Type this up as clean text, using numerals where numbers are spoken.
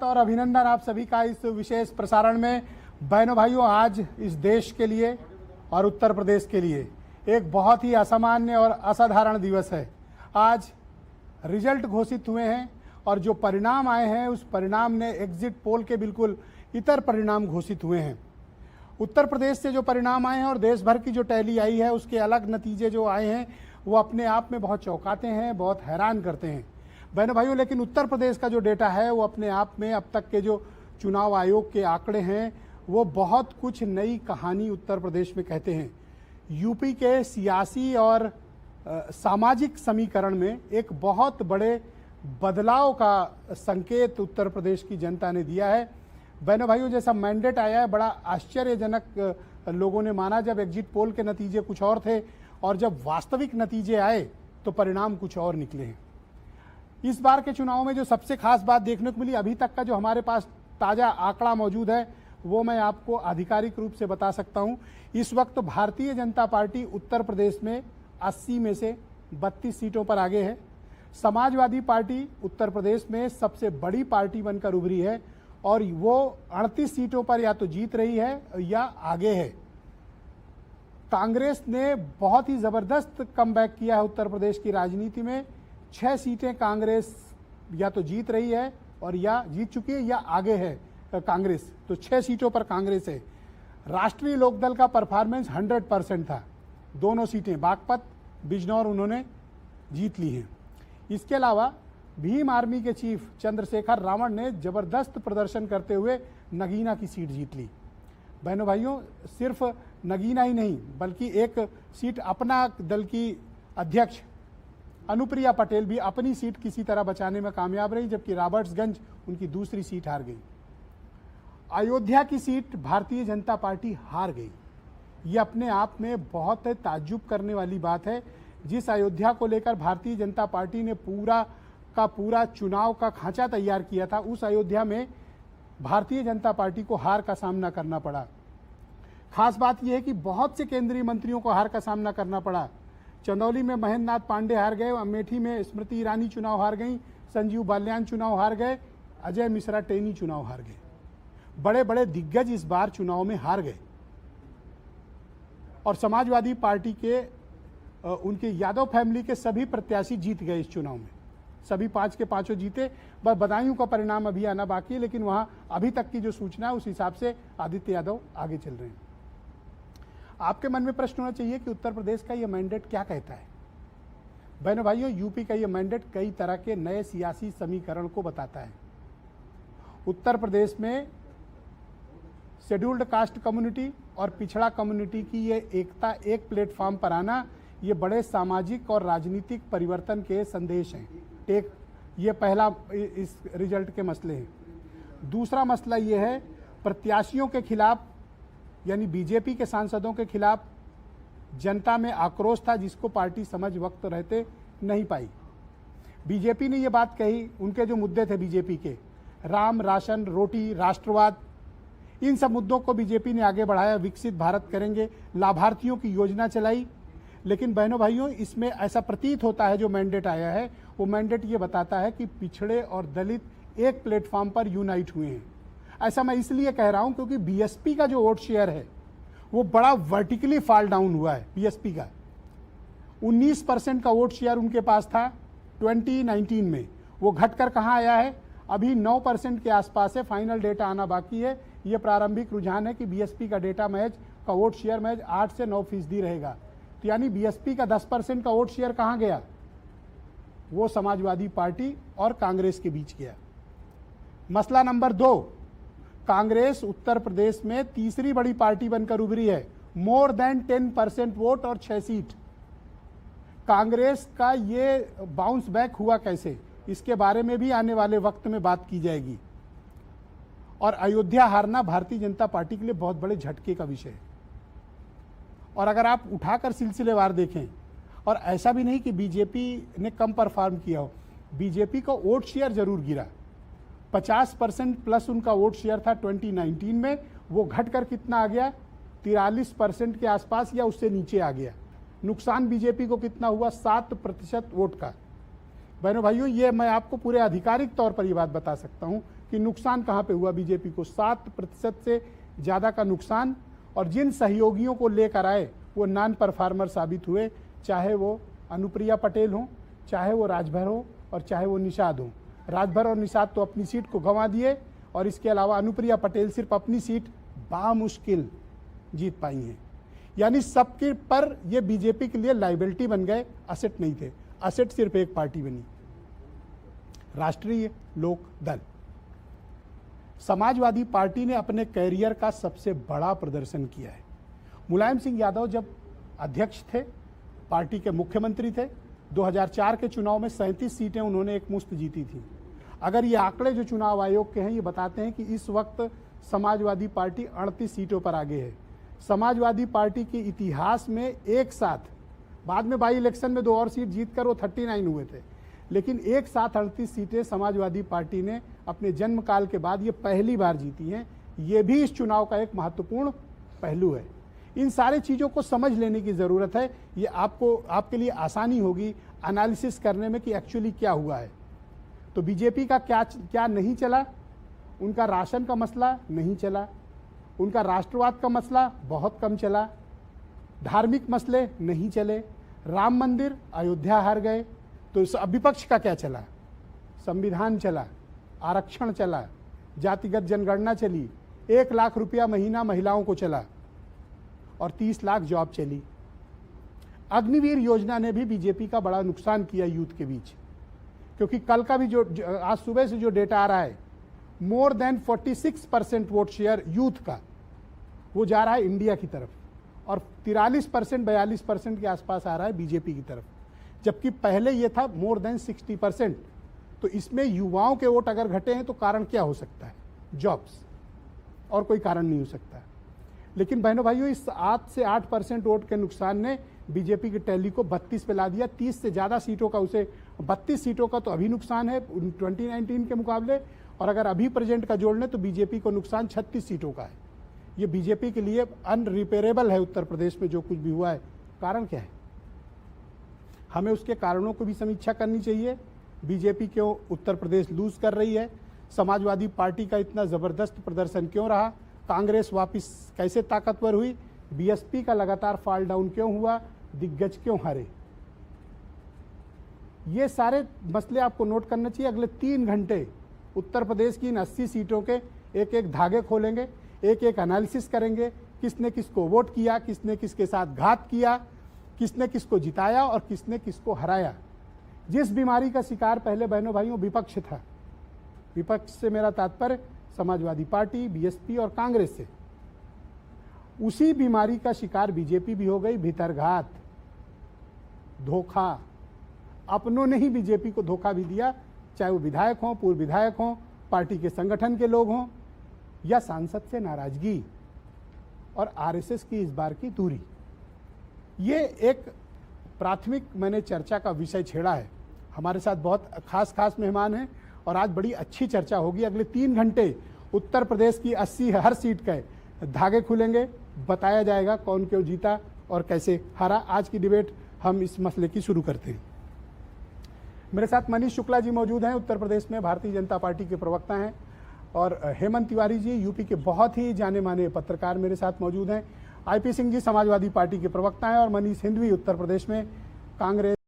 और अभिनंदन आप सभी का इस विशेष प्रसारण में। बहनों भाइयों, आज इस देश के लिए और उत्तर प्रदेश के लिए एक बहुत ही असामान्य और असाधारण दिवस है। आज रिजल्ट घोषित हुए हैं और जो परिणाम आए हैं उस परिणाम ने एग्जिट पोल के बिल्कुल इतर परिणाम घोषित हुए हैं। उत्तर प्रदेश से जो परिणाम आए हैं और देश भर की जो टैली आई है उसके अलग नतीजे जो आए हैं वो अपने आप में बहुत चौंकाते हैं, बहुत हैरान करते हैं बहनों भाइयों। लेकिन उत्तर प्रदेश का जो डेटा है वो अपने आप में अब तक के जो चुनाव आयोग के आंकड़े हैं वो बहुत कुछ नई कहानी उत्तर प्रदेश में कहते हैं। यूपी के सियासी और सामाजिक समीकरण में एक बहुत बड़े बदलाव का संकेत उत्तर प्रदेश की जनता ने दिया है। बहनों भाइयों, जैसा मैंडेट आया है बड़ा आश्चर्यजनक लोगों ने माना जब एग्जिट पोल के नतीजे कुछ और थे और जब वास्तविक नतीजे आए तो परिणाम कुछ और निकले हैं। इस बार के चुनाव में जो सबसे खास बात देखने को मिली, अभी तक का जो हमारे पास ताज़ा आंकड़ा मौजूद है वो मैं आपको आधिकारिक रूप से बता सकता हूं। इस वक्त भारतीय जनता पार्टी उत्तर प्रदेश में 80 में से 32 सीटों पर आगे है। समाजवादी पार्टी उत्तर प्रदेश में सबसे बड़ी पार्टी बनकर उभरी है और वो 38 सीटों पर या तो जीत रही है या आगे है। कांग्रेस ने बहुत ही ज़बरदस्त कमबैक किया है उत्तर प्रदेश की राजनीति में। 6 सीटें कांग्रेस या तो जीत रही है और या जीत चुकी है या आगे है कांग्रेस, तो 6 सीटों पर कांग्रेस है। राष्ट्रीय लोकदल का परफॉर्मेंस 100% था। दोनों सीटें बागपत बिजनौर उन्होंने जीत ली हैं। इसके अलावा भीम आर्मी के चीफ चंद्रशेखर रावण ने जबरदस्त प्रदर्शन करते हुए नगीना की सीट जीत ली। बहनों भाइयों, सिर्फ नगीना ही नहीं बल्कि एक सीट अपना दल की अध्यक्ष अनुप्रिया पटेल भी अपनी सीट किसी तरह बचाने में कामयाब रही, जबकि रॉबर्ट्सगंज उनकी दूसरी सीट हार गई। अयोध्या की सीट भारतीय जनता पार्टी हार गई। ये अपने आप में बहुत ताज्जुब करने वाली बात है। जिस अयोध्या को लेकर भारतीय जनता पार्टी ने पूरा का पूरा चुनाव का खांचा तैयार किया था, उस अयोध्या में भारतीय जनता पार्टी को हार का सामना करना पड़ा। खास बात यह है कि बहुत से केंद्रीय मंत्रियों को हार का सामना करना पड़ा। चंदौली में महेंद्र नाथ पांडे हार गए, अमेठी में स्मृति ईरानी चुनाव हार गई, संजीव बाल्यान चुनाव हार गए, अजय मिश्रा टेनी चुनाव हार गए। बड़े बड़े दिग्गज इस बार चुनाव में हार गए और समाजवादी पार्टी के उनके यादव फैमिली के सभी प्रत्याशी जीत गए इस चुनाव में। सभी 5 के 5 जीते। बस बदायूं का परिणाम अभी आना बाकी है, लेकिन वहां अभी तक की जो सूचना है उस हिसाब से आदित्य यादव आगे चल रहे हैं। आपके मन में प्रश्न होना चाहिए कि उत्तर प्रदेश का ये मैंडेट क्या कहता है। बहनों भाइयों, यूपी का ये मैंडेट कई तरह के नए सियासी समीकरण को बताता है। उत्तर प्रदेश में शेड्यूल्ड कास्ट कम्युनिटी और पिछड़ा कम्युनिटी की ये एकता एक प्लेटफॉर्म पर आना, ये बड़े सामाजिक और राजनीतिक परिवर्तन के संदेश हैं। ये पहला इस रिजल्ट के मसले हैं। दूसरा मसला ये है प्रत्याशियों के खिलाफ यानी बीजेपी के सांसदों के खिलाफ जनता में आक्रोश था, जिसको पार्टी समझ वक्त रहते नहीं पाई। बीजेपी ने ये बात कही, उनके जो मुद्दे थे बीजेपी के, राम, राशन, रोटी, राष्ट्रवाद, इन सब मुद्दों को बीजेपी ने आगे बढ़ाया। विकसित भारत करेंगे, लाभार्थियों की योजना चलाई। लेकिन बहनों भाइयों, इसमें ऐसा प्रतीत होता है जो मैंडेट आया है वो मैंडेट ये बताता है कि पिछड़े और दलित एक प्लेटफॉर्म पर यूनाइट हुए हैं। ऐसा मैं इसलिए कह रहा हूं क्योंकि बीएसपी का जो वोट शेयर है वो बड़ा वर्टिकली फॉल डाउन हुआ है। बीएसपी का 19% का वोट शेयर उनके पास था 2019 में, वो घटकर कहां आया है, अभी 9% के आसपास है। फाइनल डेटा आना बाकी है। ये प्रारंभिक रुझान है कि बीएसपी का डेटा महज का वोट शेयर महज 8 से 9% रहेगा। तो यानी बीएसपी का 10% का वोट शेयर कहां गया, वो समाजवादी पार्टी और कांग्रेस के बीच गया। मसला नंबर 2, कांग्रेस उत्तर प्रदेश में तीसरी बड़ी पार्टी बनकर उभरी है। मोर देन 10% वोट और 6 सीट। कांग्रेस का ये बाउंस बैक हुआ कैसे, इसके बारे में भी आने वाले वक्त में बात की जाएगी। और अयोध्या हारना भारतीय जनता पार्टी के लिए बहुत बड़े झटके का विषय है। और अगर आप उठाकर सिलसिलेवार देखें, और ऐसा भी नहीं कि बीजेपी ने कम परफॉर्म किया हो, बीजेपी का वोट शेयर जरूर गिरा। 50% प्लस उनका वोट शेयर था 2019 में, वो घटकर कितना आ गया, 43% के आसपास या उससे नीचे आ गया। नुकसान बीजेपी को कितना हुआ, 7% वोट का। बहनों भाइयों, ये मैं आपको पूरे आधिकारिक तौर पर ये बात बता सकता हूं कि नुकसान कहाँ पे हुआ बीजेपी को, 7% से ज़्यादा का नुकसान। और जिन सहयोगियों को लेकर आए वो नॉन परफॉर्मर साबित हुए, चाहे वो अनुप्रिया पटेल हो, चाहे वो राजभर हो और चाहे वो निषाद हो। राजभर और निषाद तो अपनी सीट को गंवा दिए और इसके अलावा अनुप्रिया पटेल सिर्फ अपनी सीट बामुश्किल जीत पाई हैं। यानी सबके पर ये बीजेपी के लिए लाइबिलिटी बन गए, असेट नहीं थे। असेट सिर्फ एक पार्टी बनी, राष्ट्रीय लोक दल। समाजवादी पार्टी ने अपने कैरियर का सबसे बड़ा प्रदर्शन किया है। मुलायम सिंह यादव जब अध्यक्ष थे, पार्टी के मुख्यमंत्री थे, 2004 के चुनाव में 37 सीटें उन्होंने एक मुश्त जीती थी। अगर ये आंकड़े जो चुनाव आयोग के हैं ये बताते हैं कि इस वक्त समाजवादी पार्टी 38 सीटों पर आगे है। समाजवादी पार्टी के इतिहास में एक साथ, बाद में बाई इलेक्शन में 2 और सीट जीतकर वो 39 हुए थे, लेकिन एक साथ 38 सीटें समाजवादी पार्टी ने अपने जन्म काल के बाद ये पहली बार जीती हैं। ये भी इस चुनाव का एक महत्वपूर्ण पहलू है। इन सारी चीज़ों को समझ लेने की ज़रूरत है। ये आपके लिए आसानी होगी एनालिसिस करने में कि एक्चुअली क्या हुआ है। तो बीजेपी का क्या नहीं चला। उनका राशन का मसला नहीं चला, उनका राष्ट्रवाद का मसला बहुत कम चला, धार्मिक मसले नहीं चले, राम मंदिर, अयोध्या हार गए। तो विपक्ष का क्या चला? संविधान चला, आरक्षण चला, जातिगत जनगणना चली, 1 लाख रुपया महीना महिलाओं को चला और 30 लाख जॉब चली। अग्निवीर योजना ने भी बीजेपी का बड़ा नुकसान किया यूथ के बीच, क्योंकि कल का भी जो आज सुबह से जो डेटा आ रहा है, more than 46% vote share youth का वो जा रहा है इंडिया की तरफ और 43% 42% के आसपास आ रहा है बीजेपी की तरफ, जबकि पहले ये था मोर देन 60%। तो इसमें युवाओं के वोट अगर घटे हैं तो कारण क्या हो सकता है? जॉब्स, और कोई कारण नहीं हो सकता। लेकिन बहनों भाइयों, इस 8 से 8% वोट के नुकसान ने बीजेपी की टैली को 32 पे ला दिया। 30 से ज़्यादा सीटों का, उसे 32 सीटों का तो अभी नुकसान है 2019 के मुकाबले, और अगर अभी प्रेजेंट का जोड़ लें तो बीजेपी को नुकसान 36 सीटों का है। ये बीजेपी के लिए अनरिपेरेबल है। उत्तर प्रदेश में जो कुछ भी हुआ है, कारण क्या है? हमें उसके कारणों को भी समीक्षा करनी चाहिए। बीजेपी क्यों उत्तर प्रदेश लूज कर रही है? समाजवादी पार्टी का इतना ज़बरदस्त प्रदर्शन क्यों रहा? कांग्रेस वापस कैसे ताकतवर हुई? बीएसपी का लगातार फॉल डाउन क्यों हुआ? दिग्गज क्यों हारे? ये सारे मसले आपको नोट करना चाहिए। अगले 3 घंटे उत्तर प्रदेश की इन 80 सीटों के एक एक धागे खोलेंगे, एक एक एनालिसिस करेंगे, किसने किसको वोट किया, किसने किसके साथ घात किया, किसने किसको जिताया और किसने किसको हराया। जिस बीमारी का शिकार पहले बहनों भाइयों विपक्ष था, विपक्ष से मेरा तात्पर्य समाजवादी पार्टी, बीएसपी और कांग्रेस से, उसी बीमारी का शिकार बीजेपी भी हो गई। भीतरघात, धोखा, अपनों ने ही बीजेपी को धोखा भी दिया, चाहे वो विधायक हों, पूर्व विधायक हों, पार्टी के संगठन के लोग हों, या सांसद से नाराजगी और आरएसएस की इस बार की दूरी। ये एक प्राथमिक मैंने चर्चा का विषय छेड़ा है। हमारे साथ बहुत खास मेहमान हैं और आज बड़ी अच्छी चर्चा होगी। अगले 3 घंटे उत्तर प्रदेश की 80 हर सीट के धागे खुलेंगे, बताया जाएगा कौन क्यों जीता और कैसे हारा। आज की डिबेट हम इस मसले की शुरू करते हैं। मेरे साथ मनीष शुक्ला जी मौजूद हैं, उत्तर प्रदेश में भारतीय जनता पार्टी के प्रवक्ता हैं, और हेमंत तिवारी जी यूपी के बहुत ही जाने माने पत्रकार मेरे साथ मौजूद हैं। आईपी सिंह जी समाजवादी पार्टी के प्रवक्ता हैं और मनीष हिंदवी उत्तर प्रदेश में कांग्रेस